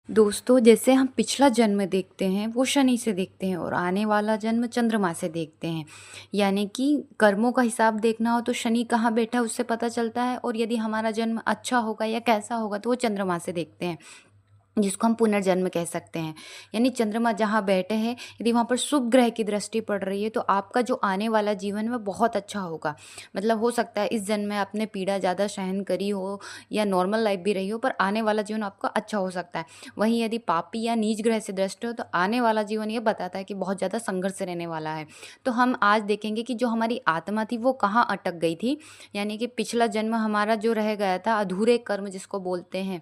दोस्तों, जैसे हम पिछला जन्म देखते हैं वो शनि से देखते हैं और आने वाला जन्म चंद्रमा से देखते हैं। यानी कि कर्मों का हिसाब देखना हो तो शनि कहाँ बैठा है उससे पता चलता है, और यदि हमारा जन्म अच्छा होगा या कैसा होगा तो वो चंद्रमा से देखते हैं, जिसको हम पुनर्जन्म कह सकते हैं। यानी चंद्रमा जहाँ बैठे हैं, यदि वहाँ पर शुभ ग्रह की दृष्टि पड़ रही है तो आपका जो आने वाला जीवन है वो बहुत अच्छा होगा। मतलब हो सकता है इस जन्म में आपने पीड़ा ज़्यादा सहन करी हो या नॉर्मल लाइफ भी रही हो, पर आने वाला जीवन आपका अच्छा हो सकता है। वहीं यदि पापी या नीच ग्रह से दृष्टि हो तो आने वाला जीवन ये बताता है कि बहुत ज़्यादा संघर्ष रहने वाला है। तो हम आज देखेंगे कि जो हमारी आत्मा थी वो कहाँ अटक गई थी, यानी कि पिछला जन्म हमारा जो रह गया था, अधूरे कर्म जिसको बोलते हैं,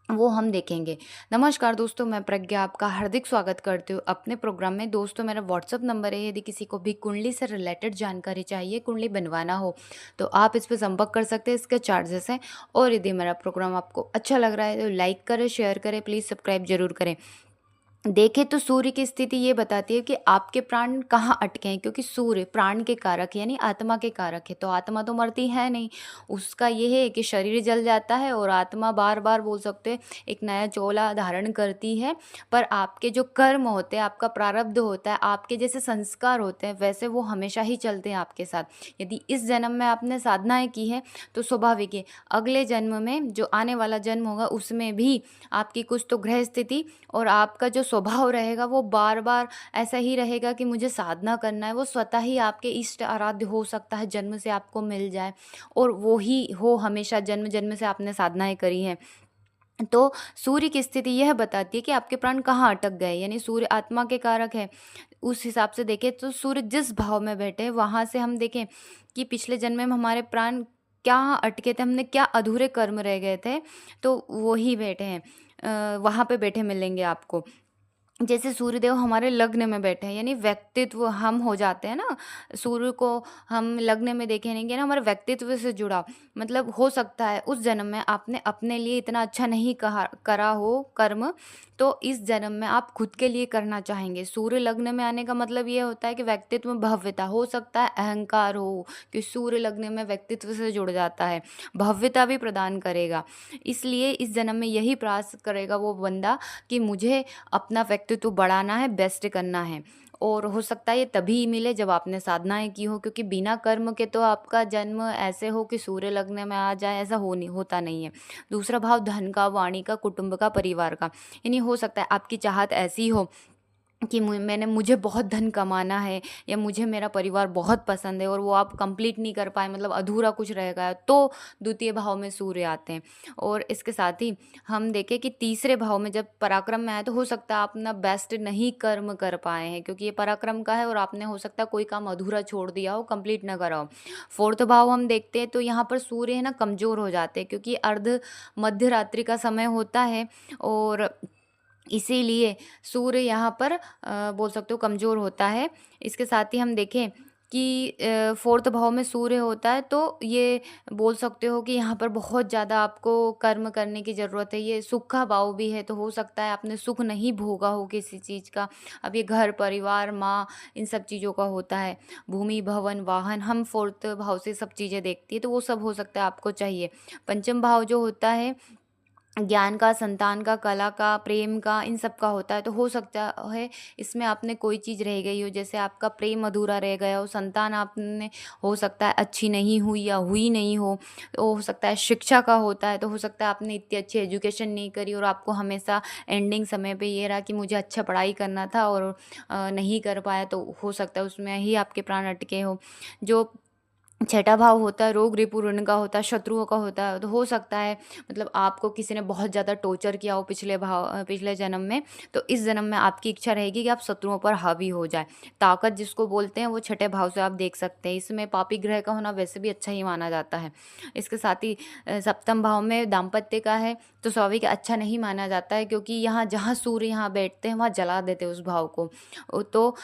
वो हम देखेंगे। नमस्कार दोस्तों, मैं प्रज्ञा आपका हार्दिक स्वागत करती हूँ अपने प्रोग्राम में। दोस्तों, मेरा व्हाट्सअप नंबर है, यदि किसी को भी कुंडली से रिलेटेड जानकारी चाहिए, कुंडली बनवाना हो तो आप इस पे संपर्क कर सकते हैं। इसके चार्जेस हैं। और यदि मेरा प्रोग्राम आपको अच्छा लग रहा है तो लाइक करें, शेयर करें, प्लीज़ सब्सक्राइब जरूर करें। देखें तो सूर्य की स्थिति ये बताती है कि आपके प्राण कहाँ अटके हैं, क्योंकि सूर्य प्राण के कारक यानी आत्मा के कारक है। तो आत्मा तो मरती है नहीं, उसका ये है कि शरीर जल जाता है और आत्मा बार बार बोल सकते हैं एक नया चोला धारण करती है। पर आपके जो कर्म होते हैं, आपका प्रारब्ध होता है, आपके जैसे संस्कार होते हैं, वैसे वो हमेशा ही चलते हैं आपके साथ। यदि इस जन्म में आपने साधनाएं की है तो स्वाभाविक है अगले जन्म में जो आने वाला जन्म होगा उसमें भी आपकी कुछ तो ग्रह स्थिति और आपका जो स्वभाव रहेगा वो बार बार ऐसा ही रहेगा कि मुझे साधना करना है। वो स्वतः ही आपके इष्ट आराध्य हो सकता है, जन्म से आपको मिल जाए और वो ही हो, हमेशा जन्म जन्म से आपने साधनाएं करी हैं। तो सूर्य की स्थिति यह बताती है कि आपके प्राण कहाँ अटक गए, यानी सूर्य आत्मा के कारक है। उस हिसाब से देखें तो सूर्य जिस भाव में बैठे हैं वहाँ से हम देखें कि पिछले जन्म में हमारे प्राण क्या अटके थे, हमने क्या अधूरे कर्म रह गए थे, तो वो ही बैठे हैं। वहाँ पे बैठे मिलेंगे आपको। जैसे सूर्यदेव हमारे लग्न में बैठे हैं, यानी व्यक्तित्व हम हो जाते हैं ना। सूर्य को हम लग्न में देखेंगे ना, हमारे व्यक्तित्व से जुड़ा। मतलब हो सकता है उस जन्म में आपने अपने लिए इतना अच्छा नहीं कहा करा हो कर्म, तो इस जन्म में आप खुद के लिए करना चाहेंगे। सूर्य लग्न में आने का मतलब ये होता है कि व्यक्तित्व में भव्यता हो सकता है, अहंकार हो, कि सूर्य लग्न में व्यक्तित्व से जुड़ जाता है, भव्यता भी प्रदान करेगा। इसलिए इस जन्म में यही प्रयास करेगा वो बंदा कि मुझे अपना व्यक्तित्व बढ़ाना है, बेस्ट करना है। और हो सकता है ये तभी मिले जब आपने साधनाएं की हो, क्योंकि बिना कर्म के तो आपका जन्म ऐसे हो कि सूर्य लग्न में आ जाए, ऐसा होता नहीं है। दूसरा भाव धन का, वाणी का, कुटुंब का, परिवार का। यानी हो सकता है आपकी चाहत ऐसी हो कि मुझे बहुत धन कमाना है, या मुझे मेरा परिवार बहुत पसंद है और वो आप कंप्लीट नहीं कर पाए, मतलब अधूरा कुछ रह गया, तो द्वितीय भाव में सूर्य आते हैं। और इसके साथ ही हम देखें कि तीसरे भाव में जब पराक्रम में आए तो हो सकता है आप अपना बेस्ट नहीं कर्म कर पाए हैं, क्योंकि ये पराक्रम का है और आपने हो सकता है कोई काम अधूरा छोड़ दिया हो, कंप्लीट ना करा हो। फोर्थ भाव हम देखते हैं तो यहाँ पर सूर्य है ना कमजोर हो जाते हैं, क्योंकि अर्ध मध्य रात्रि का समय होता है और इसीलिए सूर्य यहाँ पर बोल सकते हो कमज़ोर होता है। इसके साथ ही हम देखें कि फोर्थ भाव में सूर्य होता है तो ये बोल सकते हो कि यहाँ पर बहुत ज़्यादा आपको कर्म करने की ज़रूरत है। ये सुख का भाव भी है, तो हो सकता है आपने सुख नहीं भोगा हो किसी चीज़ का। अब ये घर परिवार माँ इन सब चीज़ों का होता है, भूमि भवन वाहन, हम फोर्थ भाव से सब चीज़ें देखती है, तो वो सब हो सकता है आपको चाहिए। पंचम भाव जो होता है ज्ञान का, संतान का, कला का, प्रेम का, इन सब का होता है। तो हो सकता है इसमें आपने कोई चीज़ रह गई हो, जैसे आपका प्रेम अधूरा रह गया हो, संतान आपने हो सकता है अच्छी नहीं हुई या हुई नहीं हो। तो हो सकता है शिक्षा का होता है, तो हो सकता है आपने इतनी अच्छी एजुकेशन नहीं करी और आपको हमेशा एंडिंग समय पे ये रहा कि मुझे अच्छा पढ़ाई करना था और नहीं कर पाया, तो हो सकता है उसमें ही आपके प्राण अटके हो। जो छठा भाव होता है रोग रिपु ऋण का होता है, शत्रुओं का होता है। तो हो सकता है मतलब आपको किसी ने बहुत ज़्यादा टॉर्चर किया हो पिछले जन्म में, तो इस जन्म में आपकी इच्छा रहेगी कि आप शत्रुओं पर हावी हो जाए। ताकत जिसको बोलते हैं वो छठे भाव से आप देख सकते हैं। इसमें पापी ग्रह का होना वैसे भी अच्छा ही माना जाता है। इसके साथ ही सप्तम भाव में दाम्पत्य का है, तो स्वाभाविक अच्छा नहीं माना जाता है, क्योंकि यहाँ जहाँ सूर्य यहाँ बैठते हैं वहाँ जला देते हैं उस भाव को। तो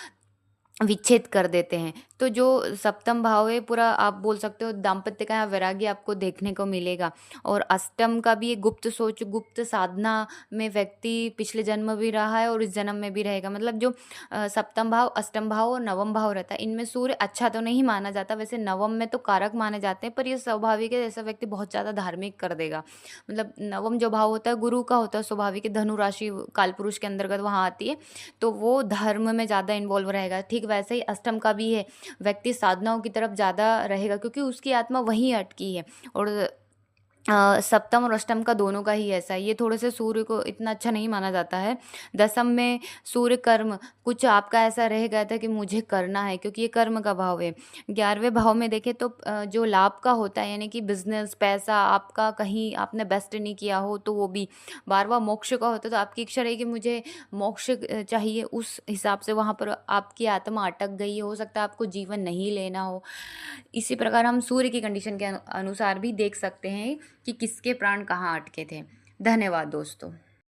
विच्छेद कर देते हैं। तो जो सप्तम भाव है पूरा आप बोल सकते हो दाम्पत्य का यहाँ वैराग्य आपको देखने को मिलेगा। और अष्टम का भी एक गुप्त सोच, गुप्त साधना में व्यक्ति पिछले जन्म भी रहा है और इस जन्म में भी रहेगा। मतलब जो सप्तम भाव, अष्टम भाव और नवम भाव रहता है, इनमें सूर्य अच्छा तो नहीं माना जाता, वैसे नवम में तो कारक माने जाते हैं, पर ये स्वाभाविक है, ऐसा व्यक्ति बहुत ज़्यादा धार्मिक कर देगा। मतलब नवम जो भाव होता है गुरु का होता है, स्वाभाविक है, धनु राशि कालपुरुष के अंतर्गत वहाँ आती है, तो वो धर्म में ज़्यादा इन्वॉल्व रहेगा। ठीक वैसे ही अष्टम का भी है, व्यक्ति साधनाओं की तरफ ज़्यादा रहेगा क्योंकि उसकी आत्मा वहीं अटकी है। और सप्तम और अष्टम का दोनों का ही ऐसा है, ये थोड़े से सूर्य को इतना अच्छा नहीं माना जाता है। दसम में सूर्य कर्म, कुछ आपका ऐसा रह गया था कि मुझे करना है, क्योंकि ये कर्म का भाव है। 11वें भाव में देखें तो जो लाभ का होता है, यानी कि बिजनेस, पैसा आपका कहीं आपने बेस्ट नहीं किया हो तो वो भी। 12वां मोक्ष का होता है, तो आपकी इच्छा रही कि मुझे मोक्ष चाहिए, उस हिसाब से वहाँ पर आपकी आत्मा अटक गई है, हो सकता है आपको जीवन नहीं लेना हो। इसी प्रकार हम सूर्य की कंडीशन के अनुसार भी देख सकते हैं कि किसके प्राण कहाँ अटके थे। धन्यवाद दोस्तों।